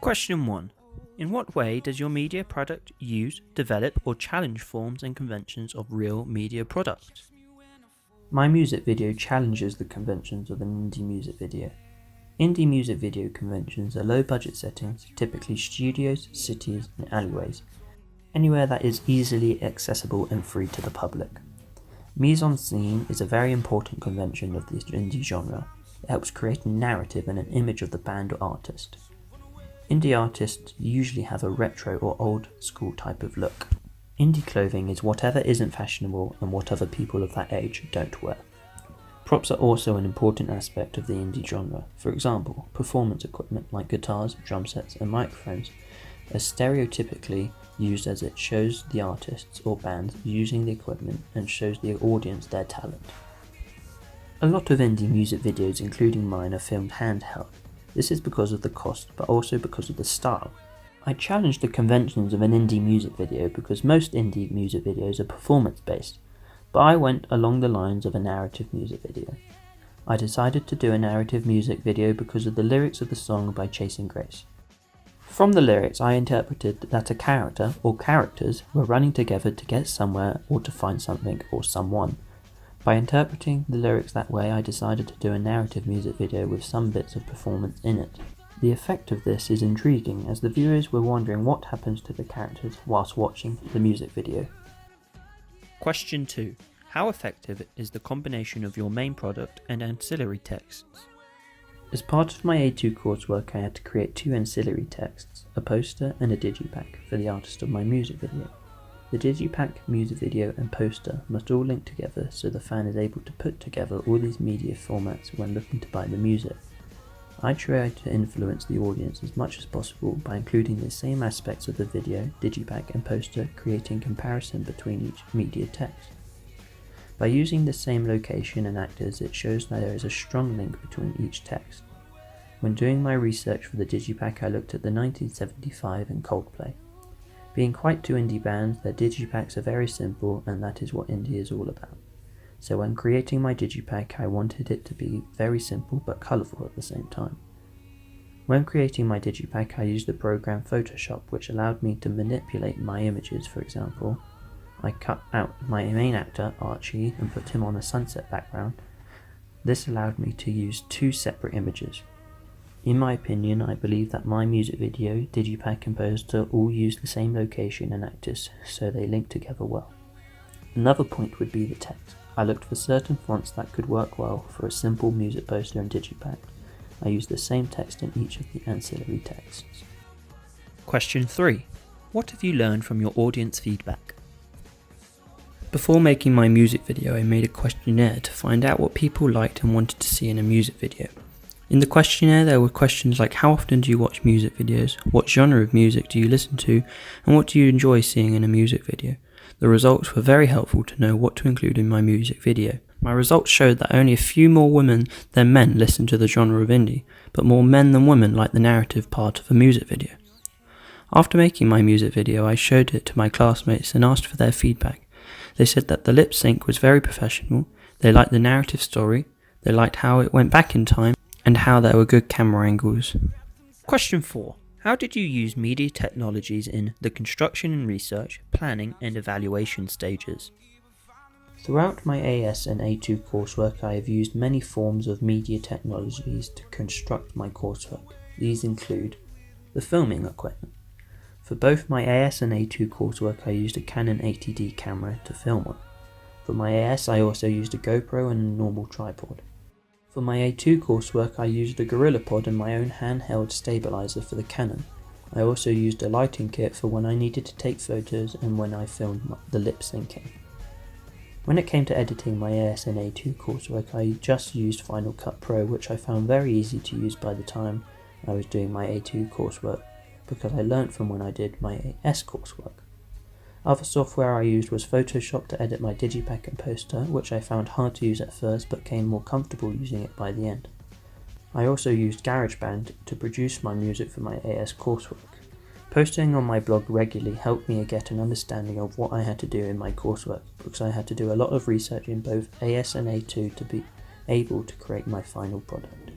Question 1. In what way does your media product use, develop, or challenge forms and conventions of real media products? My music video challenges the conventions of an indie music video. Indie music video conventions are low budget settings, typically studios, cities, and alleyways, anywhere that is easily accessible and free to the public. Mise-en-scene is a very important convention of the indie genre. It helps create a narrative and an image of the band or artist. Indie artists usually have a retro or old school type of look. Indie clothing is whatever isn't fashionable and what other people of that age don't wear. Props are also an important aspect of the indie genre. For example, performance equipment like guitars, drum sets, and microphones are stereotypically used as it shows the artists or bands using the equipment and shows the audience their talent. A lot of indie music videos, including mine, are filmed handheld. This is because of the cost, but also because of the style. I challenged the conventions of an indie music video because most indie music videos are performance-based, but I went along the lines of a narrative music video. I decided to do a narrative music video because of the lyrics of the song by Chasing Grace. From the lyrics, I interpreted that a character or characters were running together to get somewhere or to find something or someone. By interpreting the lyrics that way, I decided to do a narrative music video with some bits of performance in it. The effect of this is intriguing, as the viewers were wondering what happens to the characters whilst watching the music video. Question 2. How effective is the combination of your main product and ancillary texts? As part of my A2 coursework, I had to create 2 ancillary texts, a poster and a digipack, for the artist of my music video. The digipack, music video and poster must all link together so the fan is able to put together all these media formats when looking to buy the music. I try to influence the audience as much as possible by including the same aspects of the video, digipack and poster, creating comparison between each media text. By using the same location and actors, it shows that there is a strong link between each text. When doing my research for the digipack, I looked at the 1975 and Coldplay. Being quite 2 indie bands, their digipacks are very simple, and that is what indie is all about. So when creating my digipack, I wanted it to be very simple but colourful at the same time. When creating my digipack, I used the program Photoshop, which allowed me to manipulate my images. For example, I cut out my main actor, Archie, and put him on a sunset background. This allowed me to use 2 separate images. In my opinion, I believe that my music video, digipack and poster all use the same location and actors, so they link together well. Another point would be the text. I looked for certain fonts that could work well for a simple music poster and digipack. I used the same text in each of the ancillary texts. Question 3. What have you learned from your audience feedback? Before making my music video, I made a questionnaire to find out what people liked and wanted to see in a music video. In the questionnaire, there were questions like how often do you watch music videos, what genre of music do you listen to, and what do you enjoy seeing in a music video. The results were very helpful to know what to include in my music video. My results showed that only a few more women than men listen to the genre of indie, but more men than women like the narrative part of a music video. After making my music video, I showed it to my classmates and asked for their feedback. They said that the lip sync was very professional, they liked the narrative story, they liked how it went back in time, and how there were good camera angles. Question 4. How did you use media technologies in the construction and research, planning and evaluation stages? Throughout my AS and A2 coursework, I have used many forms of media technologies to construct my coursework. These include the filming equipment. For both my AS and A2 coursework, I used a Canon 80D camera to film on. For my AS, I also used a GoPro and a normal tripod. For my A2 coursework, I used a GorillaPod and my own handheld stabilizer for the Canon. I also used a lighting kit for when I needed to take photos and when I filmed the lip syncing. When it came to editing my AS and A2 coursework, I just used Final Cut Pro, which I found very easy to use by the time I was doing my A2 coursework, because I learnt from when I did my AS coursework. Other software I used was Photoshop to edit my digipack and poster, which I found hard to use at first but became more comfortable using it by the end. I also used GarageBand to produce my music for my AS coursework. Posting on my blog regularly helped me get an understanding of what I had to do in my coursework, because I had to do a lot of research in both AS and A2 to be able to create my final product.